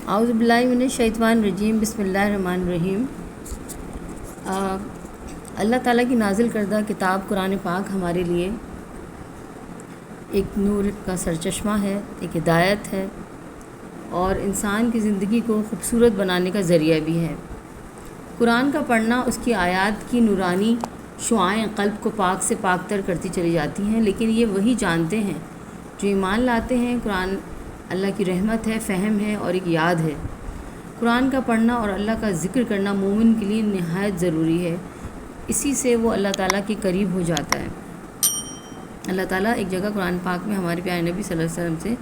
اعوذ باللہ من الشیطان الرجیم بسم اللہ الرحمن الرحیم۔ اللہ تعالیٰ کی نازل کردہ کتاب قرآن پاک ہمارے لیے ایک نور کا سرچشمہ ہے، ایک ہدایت ہے اور انسان کی زندگی کو خوبصورت بنانے کا ذریعہ بھی ہے۔ قرآن کا پڑھنا اس کی آیات کی نورانی شعاعیں قلب کو پاک سے پاک تر کرتی چلی جاتی ہیں، لیکن یہ وہی جانتے ہیں جو ایمان لاتے ہیں قرآن اللہ کی رحمت ہے، فہم ہے اور ایک یاد ہے۔ قرآن کا پڑھنا اور اللہ کا ذکر کرنا مومن کے لیے نہایت ضروری ہے، اسی سے وہ اللہ تعالیٰ کے قریب ہو جاتا ہے۔ اللہ تعالیٰ ایک جگہ قرآن پاک میں ہمارے پیارے نبی صلی اللہ علیہ وسلم سے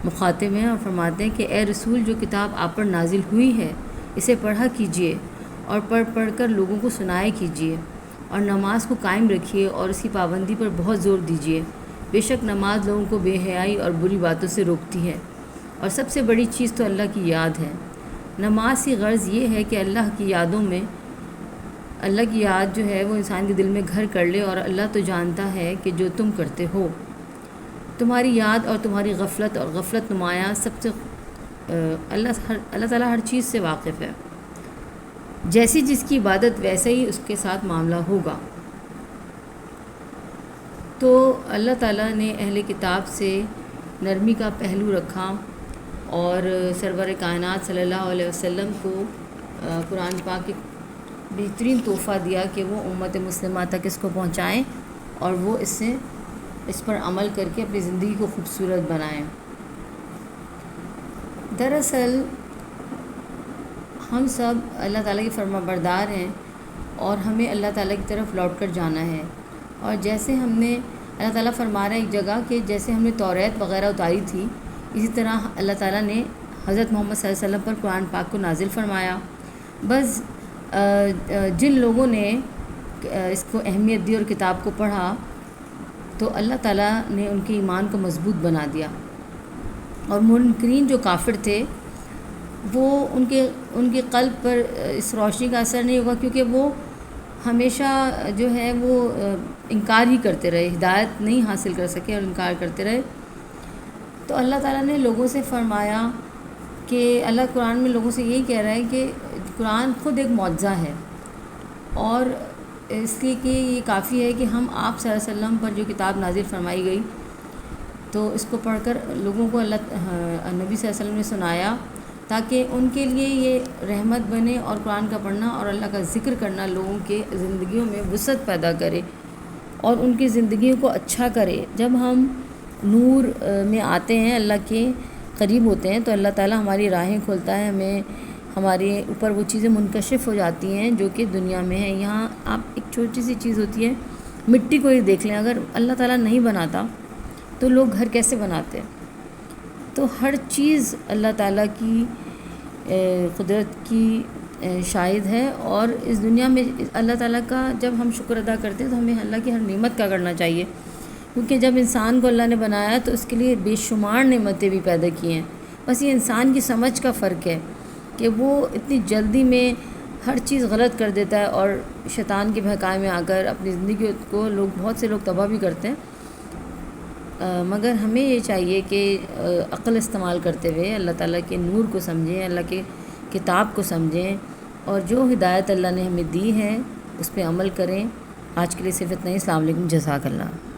مخاطب ہیں اور فرماتے ہیں کہ اے رسول، جو کتاب آپ پر نازل ہوئی ہے اسے پڑھا کیجیے اور پڑھ کر لوگوں کو سنایا کیجیے، اور نماز کو قائم رکھیے اور اس کی پابندی پر بہت زور دیجیے۔ بے شک نماز لوگوں کو بے حیائی اور بری باتوں سے روکتی ہے، اور سب سے بڑی چیز تو اللہ کی یاد ہے۔ نماز کی غرض یہ ہے کہ اللہ کی یاد جو ہے وہ انسان کے دل میں گھر کر لے، اور اللہ تو جانتا ہے کہ جو تم کرتے ہو۔ تمہاری یاد اور تمہاری غفلت نمایاں سب سے اللہ تعالیٰ ہر چیز سے واقف ہے۔ جیسی جس کی عبادت ویسے ہی اس کے ساتھ معاملہ ہوگا۔ تو اللہ تعالیٰ نے اہل کتاب سے نرمی کا پہلو رکھا اور سرور کائنات صلی اللہ علیہ وسلم کو قرآن پاک کے بہترین تحفہ دیا کہ وہ امت مسلمہ تک اس کو پہنچائیں اور وہ اس پر عمل کر کے اپنی زندگی کو خوبصورت بنائیں۔ دراصل ہم سب اللہ تعالیٰ کے فرما بردار ہیں اور ہمیں اللہ تعالیٰ کی طرف لوٹ کر جانا ہے، اور جیسے ہم نے اللہ تعالیٰ فرما رہا ہے ایک جگہ کہ جیسے ہم نے توریت وغیرہ اتاری تھی، اسی طرح اللہ تعالیٰ نے حضرت محمد صلی اللہ علیہ وسلم پر قرآن پاک کو نازل فرمایا۔ بس جن لوگوں نے اس کو اہمیت دی اور کتاب کو پڑھا تو اللہ تعالیٰ نے ان کے ایمان کو مضبوط بنا دیا، اور منکرین جو کافر تھے وہ ان کے قلب پر اس روشنی کا اثر نہیں ہوگا، کیونکہ وہ ہمیشہ جو ہے وہ انکار ہی کرتے رہے، ہدایت نہیں حاصل کر سکے اور انکار کرتے رہے۔ تو اللہ تعالیٰ نے لوگوں سے فرمایا کہ اللہ قرآن میں لوگوں سے یہی کہہ رہا ہے کہ قرآن خود ایک معجزہ ہے، اور اس لیے کہ یہ کافی ہے کہ ہم آپ صلی اللہ علیہ وسلم پر جو کتاب نازل فرمائی گئی تو اس کو پڑھ کر لوگوں کو نبی صلی اللہ علیہ وسلم نے سنایا، تاکہ ان کے لیے یہ رحمت بنے، اور قرآن کا پڑھنا اور اللہ کا ذکر کرنا لوگوں کے زندگیوں میں وسعت پیدا کرے اور ان کی زندگیوں کو اچھا کرے۔ جب ہم نور میں آتے ہیں، اللہ کے قریب ہوتے ہیں، تو اللہ تعالیٰ ہماری راہیں کھولتا ہے، ہمارے اوپر وہ چیزیں منکشف ہو جاتی ہیں جو کہ دنیا میں ہیں۔ یہاں آپ ایک چھوٹی سی چیز ہوتی ہے، مٹی کو ہی دیکھ لیں، اگر اللہ تعالیٰ نہیں بناتا تو لوگ گھر کیسے بناتے؟ تو ہر چیز اللہ تعالیٰ کی قدرت کی شاہد ہے، اور اس دنیا میں اللہ تعالیٰ کا جب ہم شکر ادا کرتے ہیں تو ہمیں اللہ کی ہر نعمت کا کرنا چاہیے، کیونکہ جب انسان کو اللہ نے بنایا تو اس کے لیے بے شمار نعمتیں بھی پیدا کی ہیں۔ بس یہ انسان کی سمجھ کا فرق ہے کہ وہ اتنی جلدی میں ہر چیز غلط کر دیتا ہے، اور شیطان کے بہکائے میں آ کر اپنی زندگی کو بہت سے لوگ تباہ بھی کرتے ہیں۔ مگر ہمیں یہ چاہیے کہ عقل استعمال کرتے ہوئے اللہ تعالیٰ کے نور کو سمجھیں، اللہ کے کتاب کو سمجھیں، اور جو ہدایت اللہ نے ہمیں دی ہے اس پہ عمل کریں۔ آج کے لیے صرف اتنا ہی۔ السلام علیکم، جزاک اللہ۔